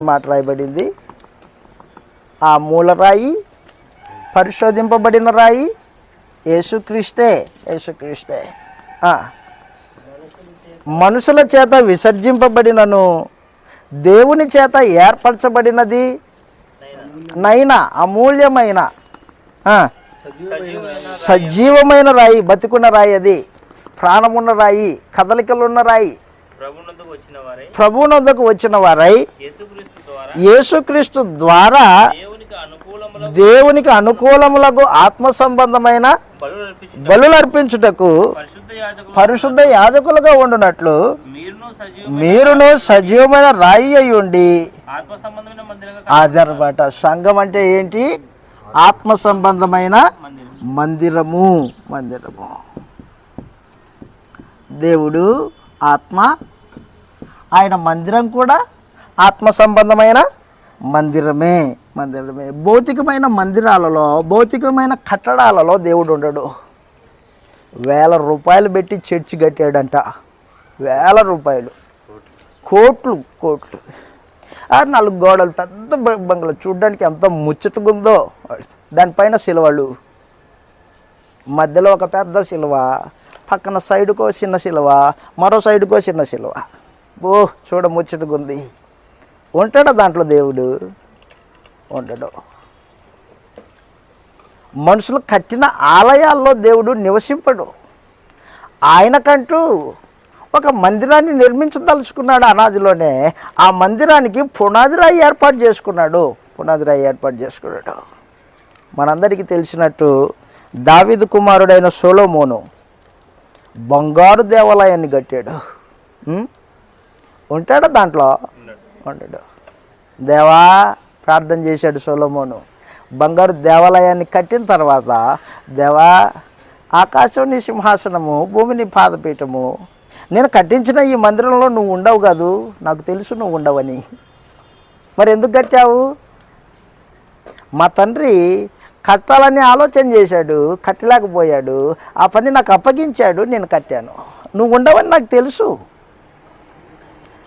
మాట రాయబడింది. ఆ మూలరాయి, పరిశోధింపబడిన రాయి యేసుక్రీస్తే. యేసుక్రీస్తే మనుషుల చేత విసర్జింపబడినను దేవుని చేత ఏర్పరచబడినది నైనా అమూల్యమైన సజీవమైన రాయి, బతికున్న రాయి, అది ప్రాణమున్న రాయి, కదలికలున్న రాయి, ప్రభువునొద్దకు వచ్చిన వారై యేసుక్రీస్తు ద్వారా దేవునికి అనుకూలములకు ఆత్మ సంబంధమైన బలులు అర్పించుటకు పరిశుద్ధ యాజకులుగా ఉండునట్లు మీరును సజీవమైన రాయి అయి ఉండి. అదనమాట సంఘం అంటే ఏంటి? ఆత్మ సంబంధమైన మందిరము. మందిరము. దేవుడు ఆత్మ, ఆయన మందిరం కూడా ఆత్మ సంబంధమైన మందిరమే. మందిరమే. భౌతికమైన మందిరాలలో, భౌతికమైన కట్టడాలలో దేవుడు ఉండడు. వేల రూపాయలు పెట్టి చర్చి కట్టాడంట. వేల రూపాయలు, కోట్లు కోట్లు. 4 గోడలు, పెద్ద బంగ్లా, చూడ్డానికి ఎంత ముచ్చటగుందో. దానిపైన శిలువలు, మధ్యలో ఒక పెద్ద శిలువ, పక్కన సైడుకో చిన్న శిలువ, మరో సైడుకో చిన్న శిలువ. చూడ ముచ్చటగుంది. ఉంటాడా దాంట్లో దేవుడు? ఉండడు. మనుషులు కట్టిన ఆలయాల్లో దేవుడు నివసింపడు. ఆయనకంటూ ఒక మందిరాన్ని నిర్మించదలుచుకున్నాడు అనాదిలోనే. ఆ మందిరానికి పునాది రాయి ఏర్పాటు చేసుకున్నాడు. పునాది రాయి ఏర్పాటు చేసుకున్నాడు. మనందరికీ తెలిసినట్టు దావీదు కుమారుడైన సొలొమోను బంగారు దేవాలయాన్ని కట్టాడు. ఉంటాడా దాంట్లో? ఉండడు. దేవా ప్రార్థన చేశాడు సొలొమోను. బంగారు దేవాలయాన్ని కట్టిన తర్వాత, దేవా ఆకాశం నీ సింహాసనము, భూమి నీ పాదపీఠము, నేను కట్టించిన ఈ మందిరంలో నువ్వు ఉండవు కాదు, నాకు తెలుసు నువ్వు ఉండవని. మరి ఎందుకు కట్టావు? మా తండ్రి కట్టాలని ఆలోచన చేశాడు, కట్టలేకపోయాడు. ఆ పని నాకు అప్పగించాడు, నేను కట్టాను. నువ్వు ఉండవని నాకు తెలుసు.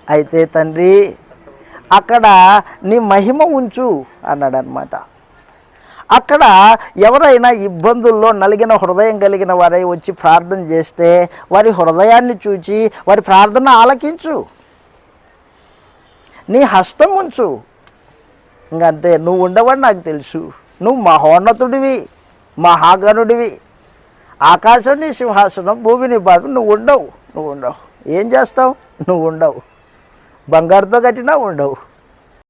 అయితే తండ్రి అక్కడ నీ మహిమ ఉంచు అన్నాడు అనమాట. అక్కడ ఎవరైనా ఇబ్బందుల్లో నలిగిన హృదయం కలిగిన వారై వచ్చి ప్రార్థన చేస్తే వారి హృదయాన్ని చూచి వారి ప్రార్థన ఆలకించు, నీ హస్తం ఉంచు. ఇంకంతే. నువ్వు ఉండవని నాకు తెలుసు. నువ్వు మహోన్నతుడివి, మహాగణుడివి. ఆకాశం నీ సింహాసనం, భూమి నీ పాదం. నువ్వు ఉండవు. ఏం చేస్తావు? నువ్వు ఉండవు. బంగారుతో కట్టినా ఉండవు.